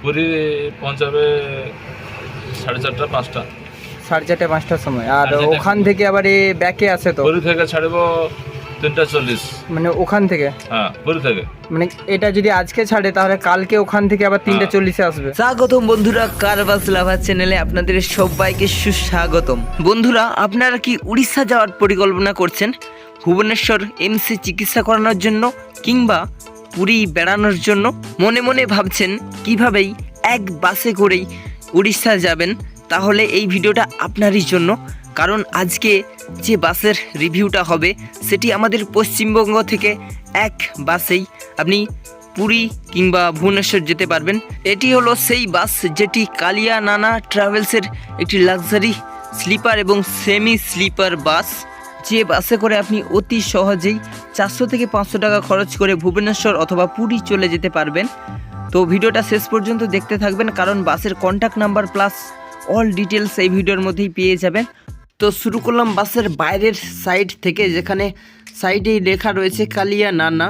পুরী পৌঁছাবে 4:30 5টা। 4:30 5টার সময়। আর 4:30 ওখান থেকে আবার ব্যাকে আছে তো? পুরী থেকে ছাড়ব 3:40। মানে ওখান থেকে? হ্যাঁ, পুরী থেকে। মানে এটা যদি আজকে ছাড়ে তাহলে কালকে ওখান থেকে আবার 3:40-এ আসবে। স্বাগতম বন্ধুরা, কারবাস লাভার চ্যানেলে আপনাদের সবাইকে সুস্বাগতম। বন্ধুরা, আপনারা কি উড়িষ্যা যাওয়ার পরিকল্পনা করছেন ভুবনেশ্বর এমসে চিকিৎসা করানোর জন্য, কিংবা পুরী বেড়ানোর জন্য? মনে মনে ভাবছেন কিভাবেই এক বাসে করেই উড়িষ্যা যাবেন? তাহলে এই ভিডিওটা আপনারই জন্য, কারণ আজকে যে বাসের রিভিউটা হবে সেটি আমাদের পশ্চিমবঙ্গ থেকে এক বাসেই আপনি পুরী কিংবা ভুবনেশ্বর যেতে পারবেন। এটি হলো সেই বাস যেটি কালিয়া নানা ট্রাভেলসের একটি লাক্সারি স্লিপার এবং সেমি স্লিপার বাস, যে বাসে করে আপনি অতি সহজেই 400 থেকে 500 টাকা খরচ করে ভুবনেশ্বর অথবা পুরী চলে যেতে পারবেন। তো ভিডিওটা শেষ পর্যন্ত দেখতে থাকবেন, কারণ বাসের contact number plus all details এই ভিডিওর মধ্যেই পেয়ে যাবেন। তো শুরু করলাম বাসের বাইরের সাইড থেকে, যেখানে সাইডেই লেখা রয়েছে কালিয়া নানা,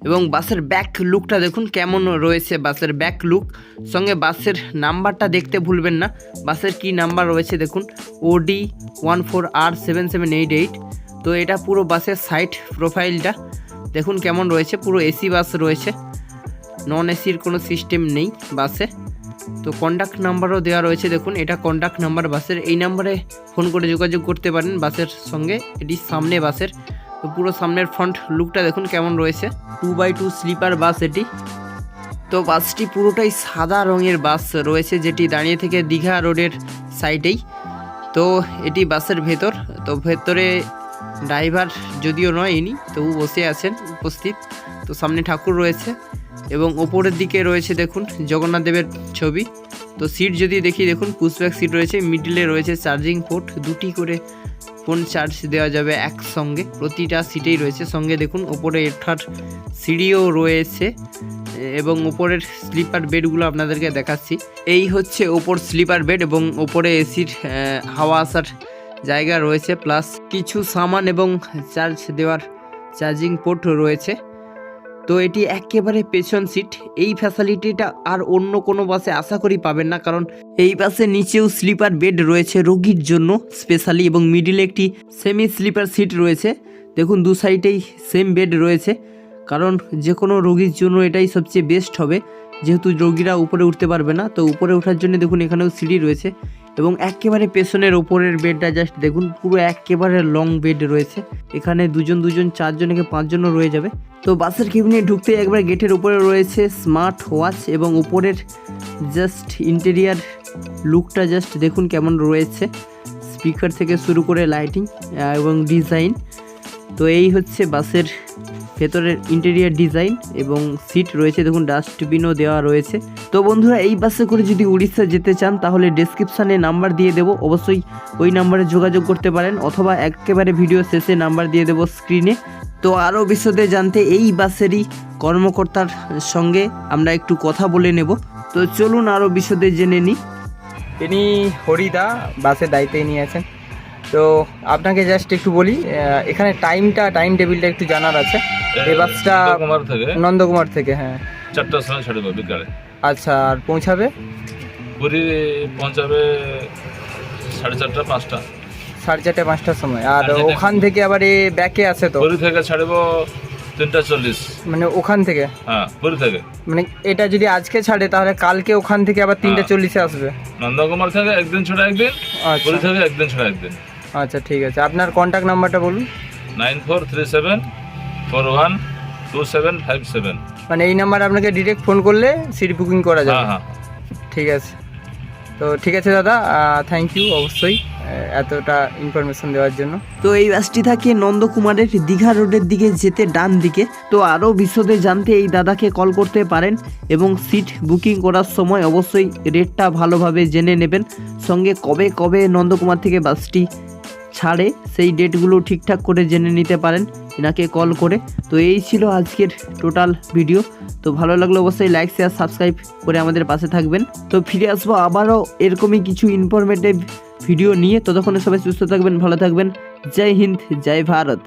এবং বাসের ব্যাক লুকটা দেখুন কেমন রয়েছে। বাসের ব্যাক লুক সঙ্গে বাসের নাম্বারটা দেখতে ভুলবেন না। বাসের কি নাম্বার রয়েছে দেখুন, OD14R7788। তো এটা পুরো বাসের সাইড প্রোফাইলটা দেখুন কেমন রয়েছে। পুরো এসি বাস রয়েছে, নন এসির কোনো সিস্টেম নেই বাসে। তো কন্ট্যাক্ট নাম্বারও দেওয়া রয়েছে দেখুন, এটা কন্ট্যাক্ট নাম্বার বাসের। এই নাম্বারে ফোন করে যোগাযোগ করতে পারেন বাসের সঙ্গে। এটি সামনে বাসের, তো পুরো সামনের ফ্রন্ট লুকটা দেখুন কেমন রয়েছে। 2x2 স্লিপার বাস এটি। তো বাসটি পুরোটাই সাদা রঙের বাস রয়েছে, যেটি দাঁড়িয়ে থেকে দীঘা রোডের সাইডেই। তো এটি বাসের ভেতর। তো ভেতরে ড্রাইভার যদিও নয় ইনি, তবু বসে আছেন উপস্থিত। তো সামনে ঠাকুর রয়েছে এবং ওপরের দিকে রয়েছে দেখুন জগন্নাথ দেবের ছবি। তো সিট যদি দেখি দেখুন, পুশব্যাক সিট রয়েছে, মিডলে রয়েছে চার্জিং পোর্ট, দুটি করে ফোন চার্জ দেওয়া যাবে একসঙ্গে, প্রতিটা সিটেই রয়েছে। সঙ্গে দেখুন ওপরে ওঠার সিঁড়িও রয়েছে, এবং ওপরের স্লিপার বেডগুলো আপনাদেরকে দেখাচ্ছি। এই হচ্ছে ওপর স্লিপার বেড, এবং ওপরে এসির হাওয়া আসার জায়গা রয়েছে, প্লাস কিছু সামান এবং চার্জ দেওয়ার চার্জিং পোর্ট রয়েছে। তো এটি একেবারে পেছন সিট। এই ফ্যাসিলিটিটা আর অন্য কোনো বাসে আশা করি পাবেন না, কারণ এই বাসে নিচেও স্লিপার বেড রয়েছে রোগীর জন্য স্পেশালি, এবং মিডিলে একটি সেমি স্লিপার সিট রয়েছে। দেখুন দু সাইডেই সেম বেড রয়েছে, কারণ যে কোনো রোগীর জন্য এটাই সবচেয়ে বেস্ট হবে, যেহেতু রোগীরা উপরে উঠতে পারবে না। তো উপরে ওঠার জন্য দেখুন এখানেও সিঁড়ি রয়েছে, এবং একেবারে পেছনের ওপরের বেডটা জাস্ট দেখুন, পুরো একেবারে লং বেড রয়েছে। এখানে দুজন 4 জনকে 5 জনও রয়ে যাবে। তো বাসের কেবিনে ঢুকতে একবার গেটের উপরে রয়েছে স্মার্ট ওয়াচ, এবং উপরের জাস্ট ইন্টেরিয়ার লুকটা জাস্ট দেখুন কেমন রয়েছে, স্পিকার থেকে শুরু করে লাইটিং এবং ডিজাইন। তো এই হচ্ছে বাসের ভেতরের ইন্টেরিয়ার ডিজাইন, এবং সিট রয়েছে দেখুন, ডাস্টবিনও দেওয়া রয়েছে। তো বন্ধুরা, এই বাসে করে যদি উড়িষ্যা যেতে চান তাহলে ডেসক্রিপশানে নাম্বার দিয়ে দেবো, অবশ্যই ওই নাম্বারে যোগাযোগ করতে পারেন, অথবা একেবারে ভিডিও শেষে নাম্বার দিয়ে দেবো স্ক্রিনে। তো আরও বিশদে জানতে এই বাসেরই কর্মকর্তার সঙ্গে আমরা একটু কথা বলে নেব। তো চলুন আরও বিশদে জেনে নিই। ইনি হরিদা, বাসের দায়িত্বে নিয়ে আছেন। তো আপনাকে জাস্ট একটু বলি, এখানে টাইম টেবিলটা একটু জানার আছে। এই বাসটা নন্দকুমার থেকে, হ্যাঁ, 4টার সময় ছাড়ব বিকালে। আচ্ছা, আর পৌঁছাবে? পুরী পৌঁছাবে 4:30 5টা। 4:30 5টার সময়। আর ওখান থেকে আবার ব্যাকে আছে তো? পুরী থেকে ছাড়ব 3:40। মানে ওখান থেকে? হ্যাঁ, পুরী থেকে। মানে এটা যদি আজকে ছাড়ে তাহলে কালকে ওখান থেকে আবার 3:40-এ আসবে? নন্দকুমার থেকে একদিন ছাড়া একদিন, পুরী থেকে একদিন ছাড়া একদিন। আচ্ছা, ঠিক আছে। আপনার কন্ট্যাক্ট নাম্বারটা বলুন। 9437412757। মানে এই নাম্বার আপনাকে ডিরেক্ট ফোন করলে সিট বুকিং করা যাবে? হ্যাঁ। ঠিক আছে। তো ঠিক আছে দাদা, থ্যাংক ইউ অবশ্যই এতটা ইনফরমেশন দেওয়ার জন্য। তো এই বাসটি থাকে নন্দকুমারের দীঘা রোডের দিকে যেতে ডান দিকে। তো আরও বিশদে জানতে এই দাদাকে কল করতে পারেন, এবং সিট বুকিং করার সময় অবশ্যই রেটটা ভালোভাবে জেনে নেবেন। সঙ্গে কবে কবে নন্দকুমার থেকে বাসটি ছাড়ে সেই ডেটগুলো ঠিকঠাক করে জেনে নিতে পারেন এনাকে কল করে। তো এই ছিল আজকের টোটাল ভিডিও। তো ভালো লাগলে অবশ্যই লাইক শেয়ার সাবস্ক্রাইব করে আমাদের পাশে থাকবেন। তো ফিরে আসবো আবারও এরকমই কিছু ইনফরমেটিভ ভিডিও নিয়ে। ততক্ষণে সবাই সুস্থ থাকবেন, ভালো থাকবেন। জয় হিন্দ, জয় ভারত।